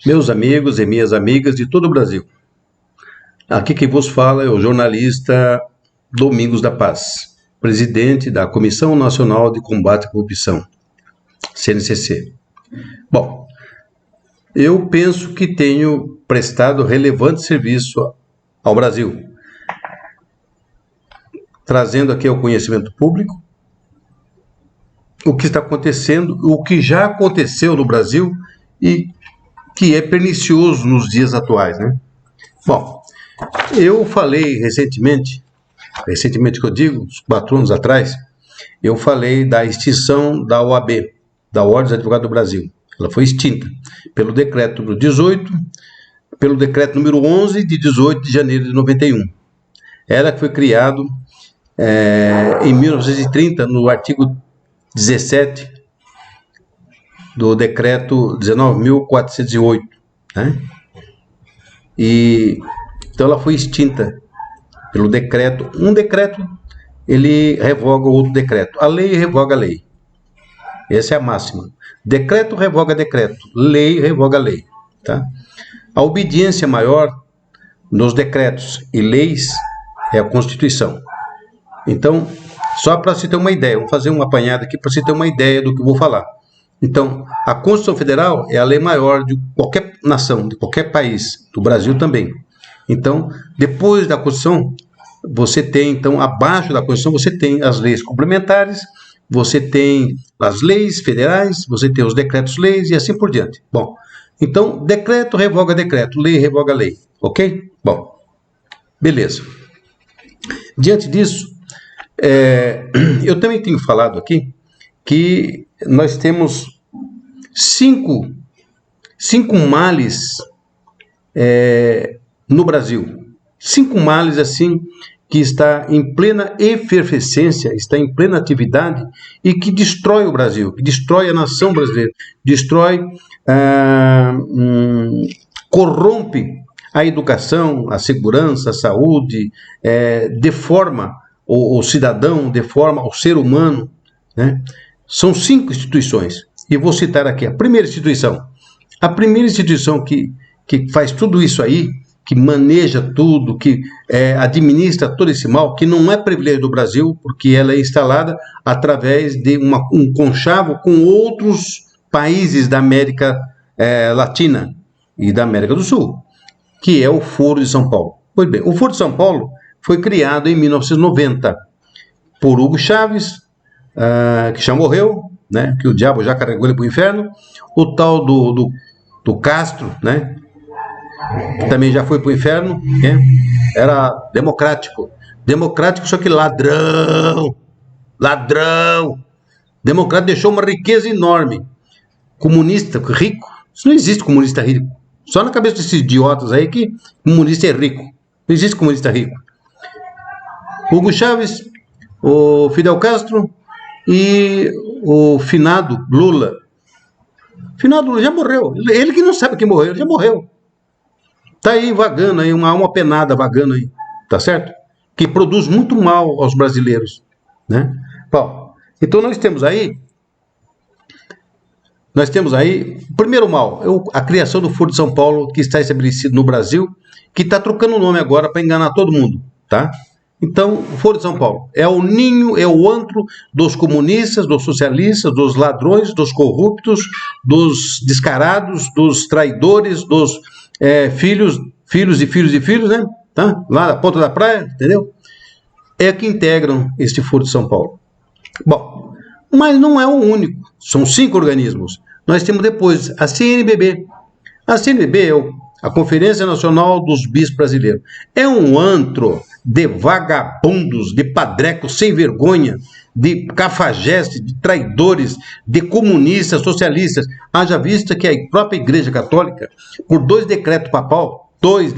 Meus amigos e minhas amigas de todo o Brasil, aqui quem vos fala é o jornalista Domingos da Paz, presidente da Comissão Nacional de Combate à Corrupção, CNCC. Bom, eu penso que tenho prestado relevante serviço ao Brasil, trazendo aqui ao conhecimento público o que está acontecendo, o que já aconteceu no Brasil e que é pernicioso nos dias atuais, né? Bom, eu falei recentemente que eu digo, uns 4 anos atrás, eu falei da extinção da OAB, da Ordem dos Advogados do Brasil. Ela foi extinta pelo decreto número 11 de 18 de janeiro de 91. Ela que foi criado em 1930, no artigo 17 do decreto 19.408, né? Então ela foi extinta pelo decreto. Um decreto, ele revoga outro decreto. A lei revoga a lei. Essa é a máxima. Decreto revoga decreto. Lei revoga lei. Tá? A obediência maior nos decretos e leis é a Constituição. Então, só para se ter uma ideia, vamos fazer uma apanhada aqui para se ter uma ideia do que eu vou falar. Então, a Constituição Federal é a lei maior de qualquer nação, de qualquer país, do Brasil também. Então, depois da Constituição, você tem, então, abaixo da Constituição, você tem as leis complementares, você tem as leis federais, você tem os decretos-leis e assim por diante. Bom, então, decreto revoga decreto, lei revoga lei, ok? Bom, beleza. Diante disso, eu também tenho falado aqui que nós temos cinco males no Brasil. 5 males, assim, que está em plena efervescência, está em plena atividade e que destrói o Brasil, que destrói a nação brasileira, corrompe a educação, a segurança, a saúde, deforma o cidadão, deforma o ser humano, né? São 5 instituições, e vou citar aqui a primeira instituição. A primeira instituição que faz tudo isso aí, que maneja tudo, que administra todo esse mal, que não é privilégio do Brasil, porque ela é instalada através de um conchavo com outros países da América Latina e da América do Sul, que é o Foro de São Paulo. Pois bem, o Foro de São Paulo foi criado em 1990 por Hugo Chávez, que já morreu, né, que o diabo já carregou ele para o inferno, o tal do Castro, né, que também já foi para o inferno, né, era democrático, só que ladrão, democrático, deixou uma riqueza enorme, comunista, rico, isso não existe comunista rico, só na cabeça desses idiotas aí que comunista é rico, não existe comunista rico. Hugo Chávez, o Fidel Castro e o finado Lula. Finado Lula já morreu. Ele que não sabe que morreu, ele já morreu. Está aí vagando, aí, uma alma penada vagando aí, tá certo? Que produz muito mal aos brasileiros, né? Bom, então nós temos aí o primeiro mal, a criação do Foro de São Paulo, que está estabelecido no Brasil, que está trocando o nome agora para enganar todo mundo, tá? Então, o Foro de São Paulo é o ninho, é o antro dos comunistas, dos socialistas, dos ladrões, dos corruptos, dos descarados, dos traidores, dos filhos, né? Tá? Lá na ponta da praia, entendeu? É que integram este Foro de São Paulo. Bom, mas não é o único. São 5 organismos. Nós temos depois a CNBB. A CNBB é a Conferência Nacional dos Bispos Brasileiros. É um antro de vagabundos, de padrecos sem vergonha, de cafajestes, de traidores, de comunistas, socialistas. Haja vista que a própria Igreja Católica, por 2 decretos papal, 2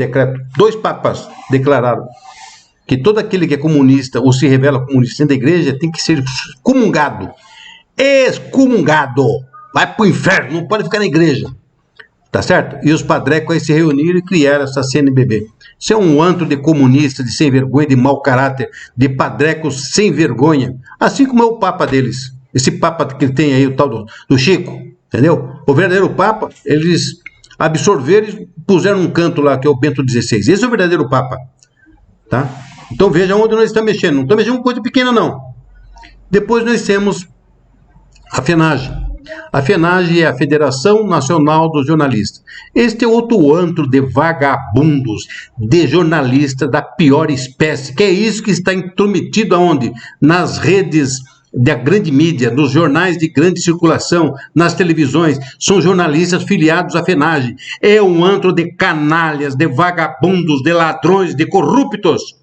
papas declararam que todo aquele que é comunista ou se revela comunista dentro da igreja tem que ser excomungado. Excomungado! Vai pro inferno, não pode ficar na igreja. Tá certo? E os padrecos aí se reuniram e criaram essa CNBB. Isso é um antro de comunistas, de sem vergonha, de mau caráter, de padrecos sem vergonha. Assim como é o papa deles. Esse papa que tem aí, o tal do Chico, entendeu? O verdadeiro papa, eles absorveram e puseram um canto lá, que é o Bento XVI. Esse é o verdadeiro Papa. Tá? Então veja onde nós estamos mexendo. Não estamos mexendo com coisa pequena, não. Depois nós temos a FENAGE. A FENAGE é a Federação Nacional dos Jornalistas. Este é outro antro de vagabundos, de jornalistas da pior espécie, que é isso que está intrometido aonde? Nas redes da grande mídia, nos jornais de grande circulação, nas televisões. São jornalistas filiados à FENAGE. É um antro de canalhas, de vagabundos, de ladrões, de corruptos.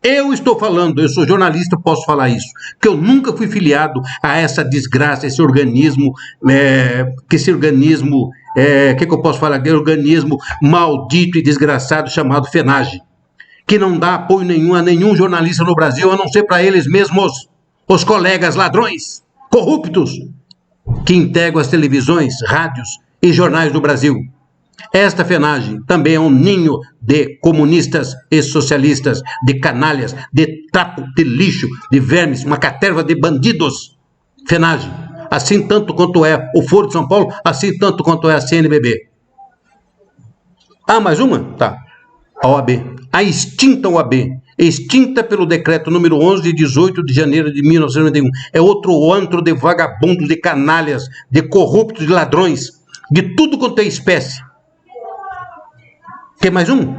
Eu estou falando, eu sou jornalista, posso falar isso, que eu nunca fui filiado a essa desgraça, esse organismo, que eu posso falar? Que organismo maldito e desgraçado chamado FENAGE, que não dá apoio nenhum a nenhum jornalista no Brasil, a não ser para eles mesmos, os colegas ladrões, corruptos, que integram as televisões, rádios e jornais do Brasil. Esta FENAGE também é um ninho de comunistas e socialistas, de canalhas, de trapo, de lixo, de vermes, uma caterva de bandidos. FENAGE, assim tanto quanto é o Foro de São Paulo, assim tanto quanto é a CNBB. Ah, mais uma? Tá. A OAB, a extinta OAB, extinta pelo decreto número 11 de 18 de janeiro de 1991. É outro antro de vagabundos, de canalhas, de corruptos, de ladrões, de tudo quanto é espécie. Quer mais um?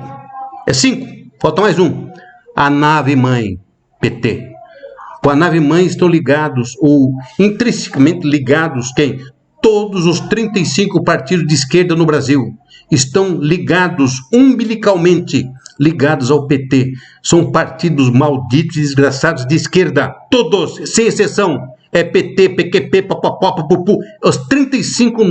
É 5. Falta mais um. A nave-mãe, PT. Com a nave-mãe estão ligados, ou intrinsecamente ligados, quem? Todos os 35 partidos de esquerda no Brasil. Estão ligados, umbilicalmente, ligados ao PT. São partidos malditos e desgraçados de esquerda. Todos, sem exceção. É PT, PQP, papapá, papupu. Os 35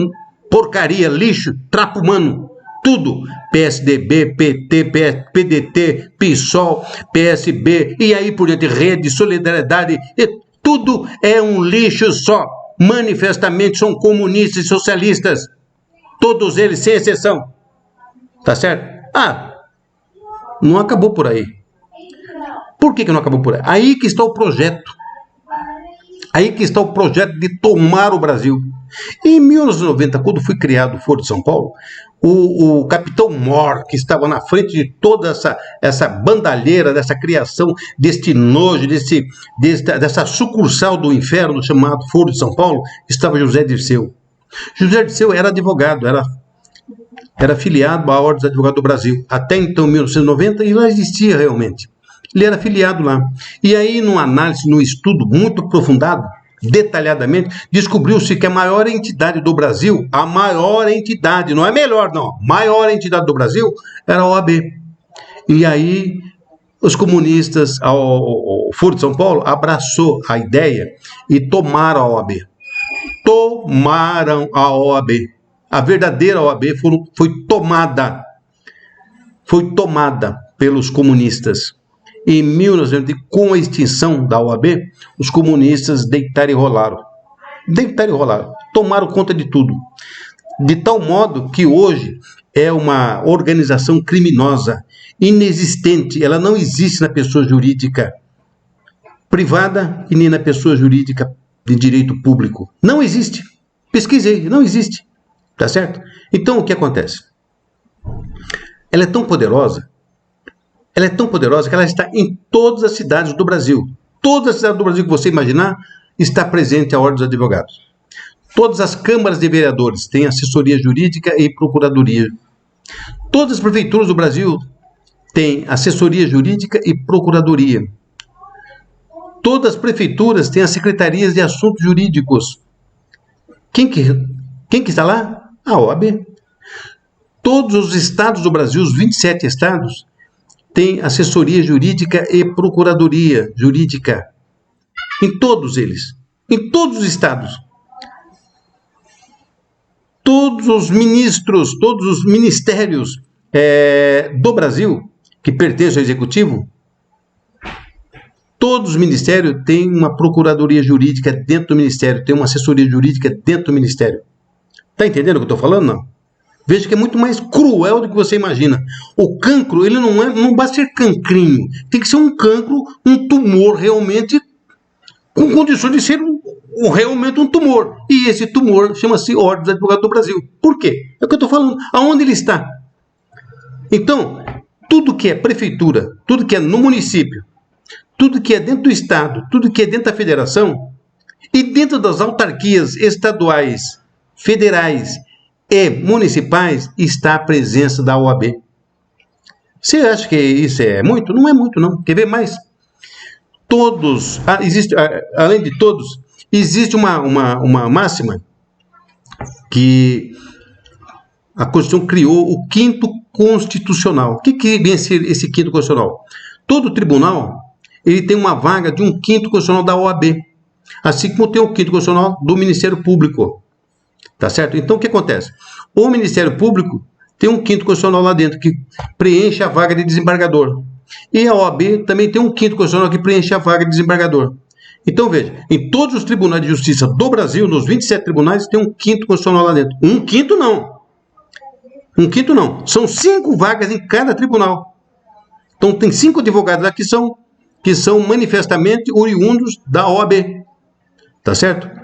porcaria, lixo, trapo humano. Tudo, PSDB, PT, PDT, PSOL, PSB, e aí por diante, Rede, Solidariedade, tudo é um lixo só. Manifestamente são comunistas e socialistas. Todos eles, sem exceção. Tá certo? Ah, não acabou por aí. Por que não acabou por aí? Aí que está o projeto. Aí que está o projeto de tomar o Brasil. Em 1990, quando foi criado o Foro de São Paulo, o capitão Mor, que estava na frente de toda essa bandalheira, dessa criação, deste nojo, dessa sucursal do inferno chamado Foro de São Paulo, estava José Dirceu. José Dirceu era advogado, era filiado à Ordem dos Advogados do Brasil. Até então, 1990, e lá existia realmente. Ele era filiado lá. E aí, numa análise, num estudo muito aprofundado, detalhadamente, descobriu-se que a maior entidade do Brasil, a maior entidade, não é melhor não, maior entidade do Brasil era a OAB. E aí os comunistas, o Foro de São Paulo, abraçou a ideia e tomaram a OAB. Tomaram a OAB. A verdadeira OAB foi tomada pelos comunistas. Em 1990, com a extinção da OAB, os comunistas deitaram e rolaram. Tomaram conta de tudo. De tal modo que hoje é uma organização criminosa, inexistente. Ela não existe na pessoa jurídica privada e nem na pessoa jurídica de direito público. Não existe. Pesquisei, não existe. Tá certo? Então, o que acontece? Ela é tão poderosa que ela está em todas as cidades do Brasil. Todas as cidades do Brasil que você imaginar está presente a Ordem dos Advogados. Todas as câmaras de vereadores têm assessoria jurídica e procuradoria. Todas as prefeituras do Brasil têm assessoria jurídica e procuradoria. Todas as prefeituras têm as secretarias de assuntos jurídicos. Quem que está lá? A OAB. Todos os estados do Brasil, os 27 estados, têm assessoria jurídica e procuradoria jurídica. Em todos eles. Em todos os estados. Todos os ministros, todos os ministérios do Brasil, que pertencem ao Executivo, todos os ministérios têm uma procuradoria jurídica dentro do ministério, tem uma assessoria jurídica dentro do ministério. Está entendendo o que eu estou falando? Não. Veja que é muito mais cruel do que você imagina. O cancro, ele não basta ser cancrinho. Tem que ser um cancro, um tumor realmente com condições de ser realmente um tumor. E esse tumor chama-se Ordem dos Advogados do Brasil. Por quê? É o que eu estou falando. Aonde ele está? Então, tudo que é prefeitura, tudo que é no município, tudo que é dentro do Estado, tudo que é dentro da federação e dentro das autarquias estaduais, federais e municipais está a presença da OAB. Você acha que isso é muito? Não é muito, não. Quer ver mais? Todos, além de todos, existe uma máxima que a Constituição criou, o quinto constitucional. O que vem a ser esse quinto constitucional? Todo tribunal ele tem uma vaga de um quinto constitucional da OAB, assim como tem o quinto constitucional do Ministério Público. Tá certo? Então, o que acontece? O Ministério Público tem um quinto constitucional lá dentro, que preenche a vaga de desembargador. E a OAB também tem um quinto constitucional que preenche a vaga de desembargador. Então, veja, em todos os tribunais de justiça do Brasil, nos 27 tribunais, tem um quinto constitucional lá dentro. Um quinto não. São 5 vagas em cada tribunal. Então, tem 5 advogados lá que são manifestamente oriundos da OAB. Tá certo?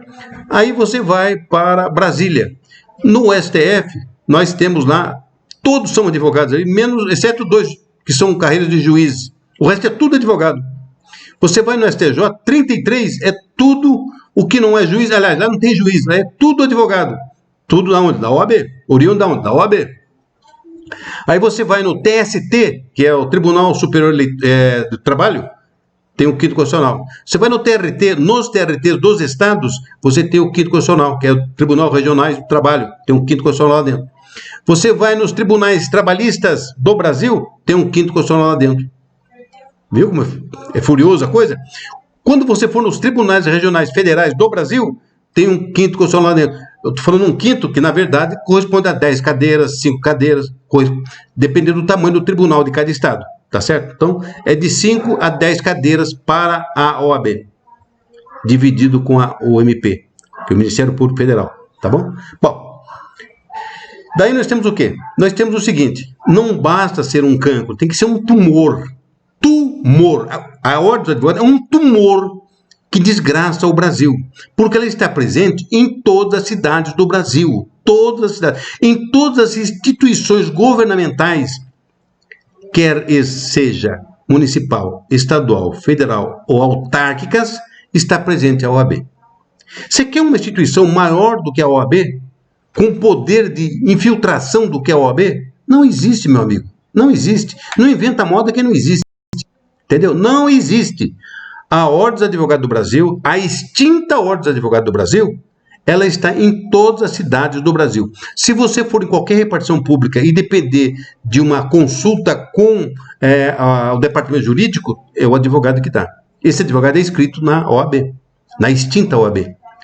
Aí você vai para Brasília. No STF, nós temos lá, todos são advogados, exceto 2 que são carreiras de juízes. O resto é tudo advogado. Você vai no STJ, 33 é tudo o que não é juiz. Aliás, lá não tem juiz, lá é tudo advogado. Tudo da onde? Da OAB. Oriundo da onde? Da OAB. Aí você vai no TST, que é o Tribunal Superior do Trabalho, tem o quinto constitucional. Você vai no TRT, nos TRTs dos estados, você tem o quinto constitucional, que é o Tribunal Regionais do Trabalho, tem um quinto constitucional lá dentro. Você vai nos tribunais trabalhistas do Brasil, tem um quinto constitucional lá dentro. Viu como é furiosa a coisa? Quando você for nos tribunais regionais federais do Brasil, tem um quinto constitucional lá dentro. Eu estou falando um quinto que, na verdade, corresponde a 10 cadeiras, 5 cadeiras, dependendo do tamanho do tribunal de cada estado. Tá certo? Então, é de 5 a 10 cadeiras para a OAB, dividido com o MP, que é o Ministério Público Federal. Tá bom? Bom, daí nós temos o quê? Nós temos o seguinte, não basta ser um cancro, tem que ser um tumor. Tumor. A Ordem dos Advogados é um tumor que desgraça o Brasil, porque ela está presente em todas as cidades do Brasil, todas as cidades, em todas as instituições governamentais, quer seja municipal, estadual, federal ou autárquicas, está presente a OAB. Você quer uma instituição maior do que a OAB? Com poder de infiltração do que a OAB? Não existe, meu amigo. Não existe. Não inventa moda que não existe. Entendeu? Não existe. A Ordem dos Advogados do Brasil, a extinta Ordem dos Advogados do Brasil, ela está em todas as cidades do Brasil. Se você for em qualquer repartição pública e depender de uma consulta com o departamento jurídico, é o advogado que está. Esse advogado é inscrito na OAB, na extinta OAB,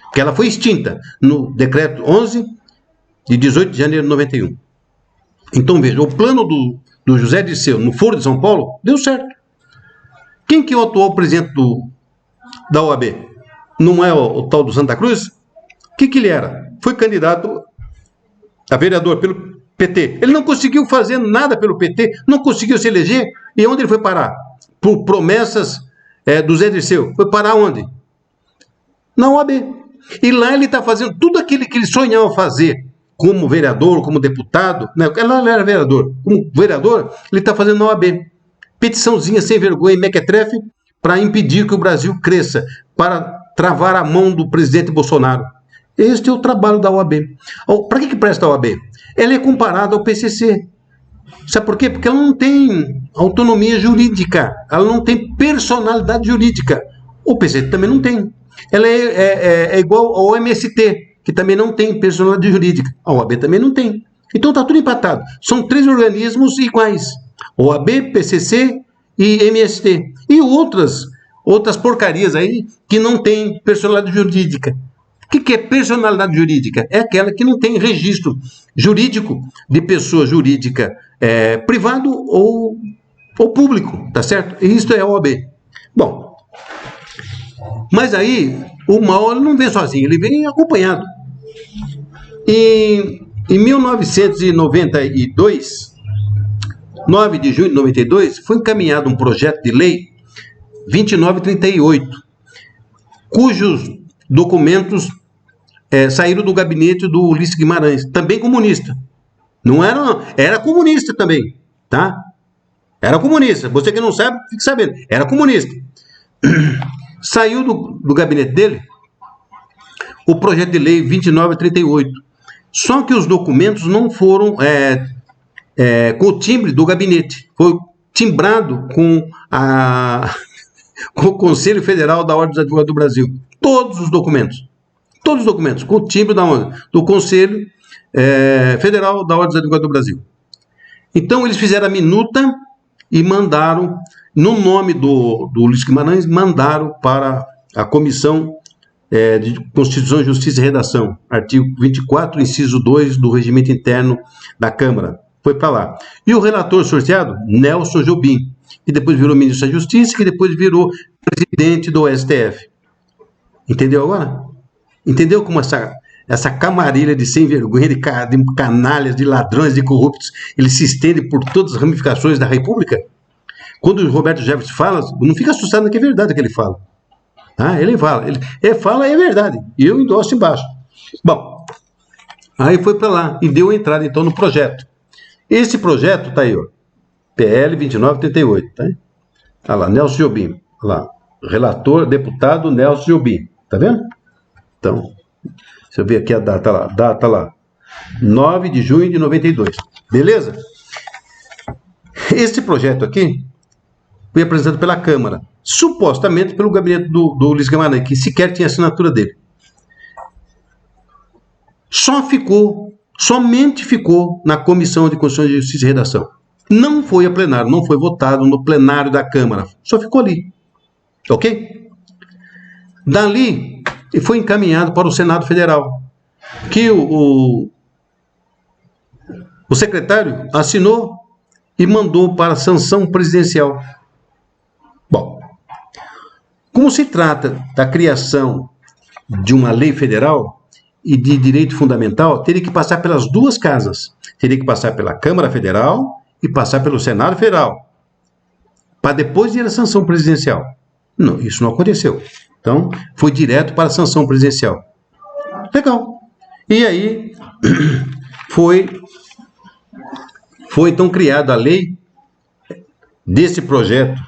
porque ela foi extinta no decreto 11 de 18 de janeiro de 91. Então, veja, o plano do José Dirceu no Foro de São Paulo deu certo. Quem que é o atual presidente da OAB? Não é o tal do Santa Cruz? O que ele era? Foi candidato a vereador pelo PT. Ele não conseguiu fazer nada pelo PT, não conseguiu se eleger. E onde ele foi parar? Por promessas do Zé Dirceu. Foi parar onde? Na OAB. E lá ele está fazendo tudo aquilo que ele sonhava fazer como vereador, como deputado. Né? Lá ele era vereador. Como vereador, ele está fazendo na OAB. Petiçãozinha sem vergonha e mequetrefe para impedir que o Brasil cresça, para travar a mão do presidente Bolsonaro. Este é o trabalho da OAB. Para que presta a OAB? Ela é comparada ao PCC. Sabe por quê? Porque ela não tem autonomia jurídica, ela não tem personalidade jurídica. O PCC também não tem. Ela é igual ao MST, que também não tem personalidade jurídica. A OAB também não tem. Então está tudo empatado. São 3 organismos iguais. OAB, PCC e MST. E outras porcarias aí que não tem personalidade jurídica. O que é personalidade jurídica? É aquela que não tem registro jurídico de pessoa jurídica privado ou público, tá certo? E isso é a OAB. Bom, mas aí o mal ele não vem sozinho, ele vem acompanhado. Em 1992, 9 de junho de 92, foi encaminhado um projeto de lei 2938, cujos documentos saíram do gabinete do Ulisses Guimarães, também comunista. Não era, não. Era comunista também, tá? Era comunista. Você que não sabe, fique sabendo. Era comunista. Saiu do gabinete dele o projeto de lei 2938. Só que os documentos não foram com o timbre do gabinete. Foi timbrado com o Conselho Federal da Ordem dos Advogados do Brasil. Todos os documentos, com o timbre do Conselho Federal da Ordem dos Advogados do Brasil. Então, eles fizeram a minuta e mandaram, no nome do Ulisses Guimarães, mandaram para a Comissão de Constituição, Justiça e Redação, artigo 24, inciso 2 do Regimento Interno da Câmara. Foi para lá. E o relator sorteado, Nelson Jobim, que depois virou ministro da Justiça, que depois virou presidente do STF. Entendeu agora? Entendeu como essa camarilha de sem vergonha, de canalhas, de ladrões, de corruptos, ele se estende por todas as ramificações da República? Quando o Roberto Jefferson fala, não fica assustado, que é verdade o que ele fala. Ah, ele fala, é verdade, e eu endosso embaixo. Bom, aí foi para lá e deu entrada então no projeto. Esse projeto tá aí, ó, PL 2938, tá aí? Olha lá, Nelson Jobim, olha lá, relator, deputado Nelson Jobim, tá vendo? Então, deixa eu ver aqui a data lá, 9 de junho de 92, beleza? Esse projeto aqui foi apresentado pela Câmara, supostamente pelo gabinete do Ulisses Guimarães, que sequer tinha assinatura dele. Somente ficou na Comissão de Constituição, Justiça e Redação. Não foi a plenário, não foi votado no plenário da Câmara, só ficou ali. Ok? Dali, foi encaminhado para o Senado Federal, que o secretário assinou e mandou para a sanção presidencial. Bom, como se trata da criação de uma lei federal e de direito fundamental, teria que passar pelas duas casas. Teria que passar pela Câmara Federal e passar pelo Senado Federal, para depois ir à sanção presidencial. Não, isso não aconteceu. Então, foi direto para a sanção presidencial. Legal. E aí, foi então criada a lei desse projeto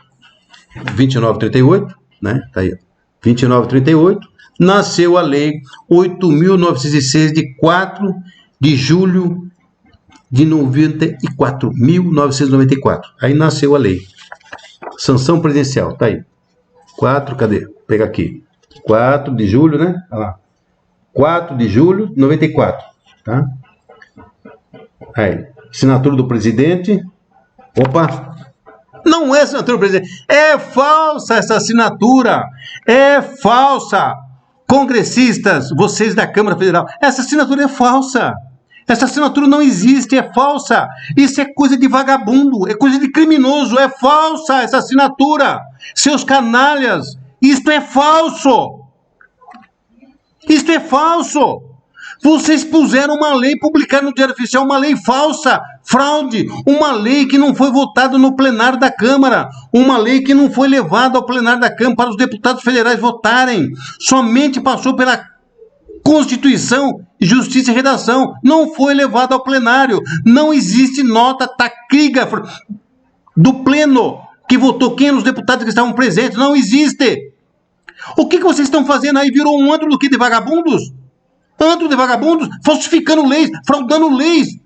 2938, né? Tá aí, 2938, nasceu a lei 8.906 de 4 de julho de 1994. Aí nasceu a lei. Sanção presidencial, tá aí. 4, cadê? Vou pegar aqui. 4 de julho, né? Olha lá. 4 de julho de 94, tá? Aí, assinatura do presidente. Opa! Não é assinatura do presidente. É falsa essa assinatura. É falsa. Congressistas, vocês da Câmara Federal, essa assinatura é falsa. Essa assinatura não existe, é falsa. Isso é coisa de vagabundo, é coisa de criminoso, é falsa essa assinatura. Seus canalhas, isto é falso. Isto é falso. Vocês puseram uma lei, publicaram no Diário Oficial, uma lei falsa, fraude, uma lei que não foi votada no plenário da Câmara, uma lei que não foi levada ao plenário da Câmara para os deputados federais votarem, somente passou pela Constituição, Justiça e Redação, não foi levada ao plenário, não existe nota tacrígrafa do pleno que votou, quem eram os deputados que estavam presentes, não existe. O que vocês estão fazendo aí? Virou um antro do que de vagabundos? Antro de vagabundos, falsificando leis, fraudando leis.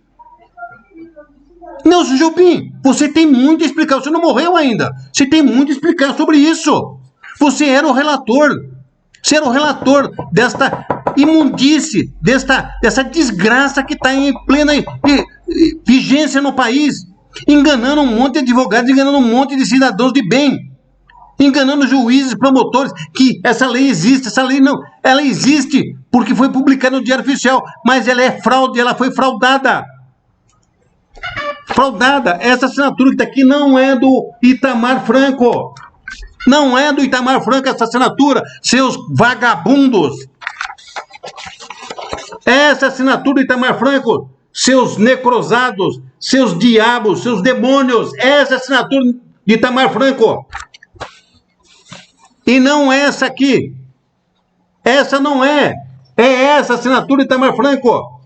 Nelson Jobim, você tem muito a explicar, você não morreu ainda, você tem muito a explicar sobre isso. Você era o relator, desta imundície, dessa desgraça que está em plena vigência no país, enganando um monte de advogados, enganando um monte de cidadãos de bem, enganando juízes, promotores, que essa lei existe, essa lei não, ela existe porque foi publicada no Diário Oficial, mas ela é fraude, ela foi fraudada. Fraudada, essa assinatura que está aqui não é do Itamar Franco. Não é do Itamar Franco essa assinatura, seus vagabundos. Essa assinatura do Itamar Franco, seus necrosados, seus diabos, seus demônios, essa assinatura de Itamar Franco. E não essa aqui. Essa não é. É essa a assinatura de Itamar Franco.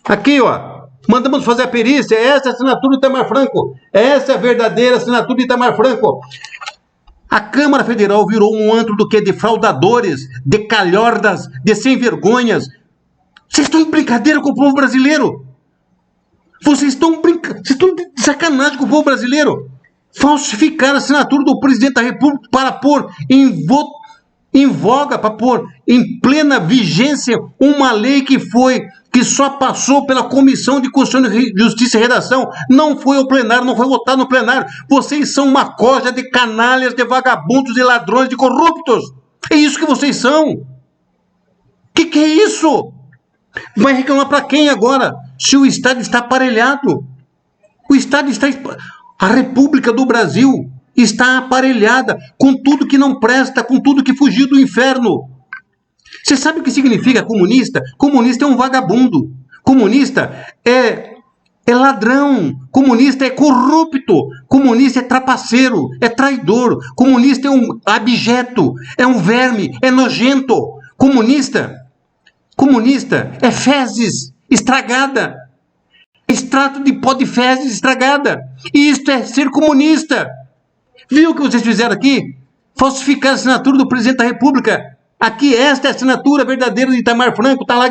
Aqui, ó. Mandamos fazer a perícia. Essa é a assinatura de Itamar Franco. Essa é a verdadeira assinatura de Itamar Franco. A Câmara Federal virou um antro do quê? De fraudadores, de calhordas, de sem-vergonhas. Vocês estão em brincadeira com o povo brasileiro. Vocês estão de sacanagem com o povo brasileiro. Falsificar a assinatura do presidente da República para pôr em voga, para pôr em plena vigência uma lei que só passou pela Comissão de Constituição, Justiça e Redação, não foi ao plenário, não foi votado no plenário. Vocês são uma corja de canalhas, de vagabundos, de ladrões, de corruptos. É isso que vocês são. Que é isso? Vai reclamar para quem agora? Se o Estado está aparelhado. O Estado está... A República do Brasil está aparelhada com tudo que não presta, com tudo que fugiu do inferno. Você sabe o que significa comunista? Comunista é um vagabundo. Comunista é ladrão. Comunista é corrupto. Comunista é trapaceiro, é traidor. Comunista é um abjeto, é um verme, é nojento. Comunista é fezes estragada. Extrato de pó de fezes estragada. E isto é ser comunista. Viu o que vocês fizeram aqui? Falsificar a assinatura do presidente da República. Aqui, esta é a assinatura verdadeira de Itamar Franco. Tá lá,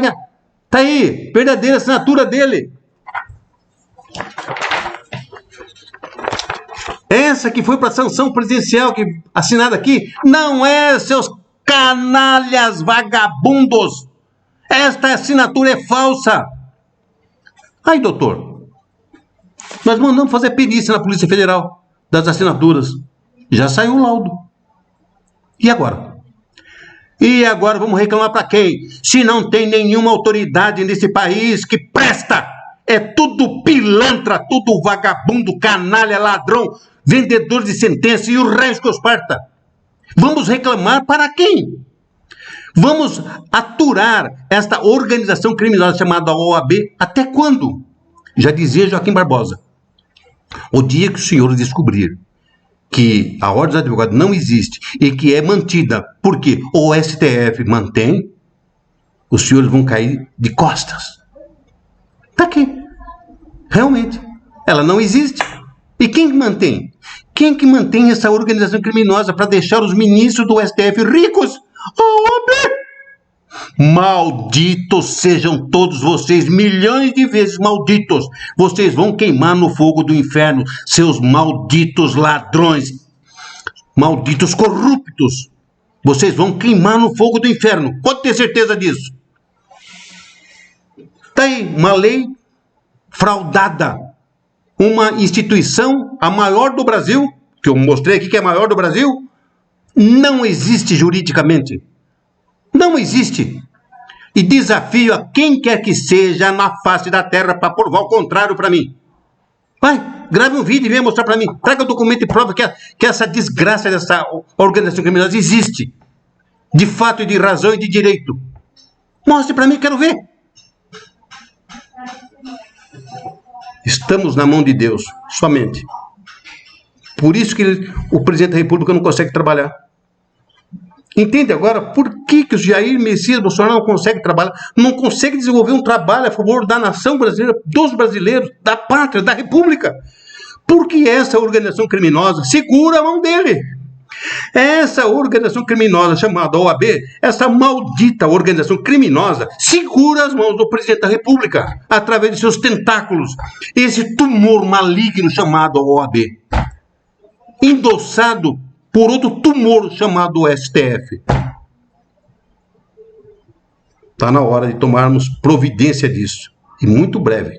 tá aí, verdadeira assinatura dele. Essa que foi para a sanção presidencial assinada aqui, não é, seus canalhas vagabundos. Esta assinatura é falsa. Aí, doutor, nós mandamos fazer perícia na Polícia Federal das assinaturas. Já saiu o laudo. E agora? E agora vamos reclamar para quem? Se não tem nenhuma autoridade nesse país que presta. É tudo pilantra, tudo vagabundo, canalha, ladrão, vendedor de sentença e o resto que os parta. Vamos reclamar para quem? Vamos aturar esta organização criminosa chamada OAB até quando? Já dizia Joaquim Barbosa. O dia que o senhor descobrir que a Ordem dos Advogados não existe e que é mantida porque o STF mantém, os senhores vão cair de costas. Tá aqui. Realmente. Ela não existe. E quem mantém? Quem que mantém essa organização criminosa para deixar os ministros do STF ricos? A OAB! Malditos sejam todos vocês, milhões de vezes malditos. Vocês vão queimar no fogo do inferno, seus malditos ladrões, malditos corruptos. Vocês vão queimar no fogo do inferno. Pode ter certeza disso. Tá aí, uma lei fraudada. Uma instituição, a maior do Brasil, que eu mostrei aqui que é a maior do Brasil, não existe juridicamente. Não existe. E desafio a quem quer que seja na face da terra para provar o contrário para mim. Vai, grave um vídeo e venha mostrar para mim. Traga documento e prova que essa desgraça dessa organização criminosa existe. De fato e de razão e de direito. Mostre para mim, quero ver. Estamos na mão de Deus, somente. Por isso que o presidente da República não consegue trabalhar. Entende agora por que o Jair Messias Bolsonaro não consegue trabalhar, não consegue desenvolver um trabalho a favor da nação brasileira, dos brasileiros, da pátria, da república? Porque essa organização criminosa segura a mão dele. Essa organização criminosa chamada OAB, essa maldita organização criminosa, segura as mãos do presidente da república, através de seus tentáculos. Esse tumor maligno chamado OAB, endossado por outro tumor chamado STF. Está na hora de tomarmos providência disso. E muito breve.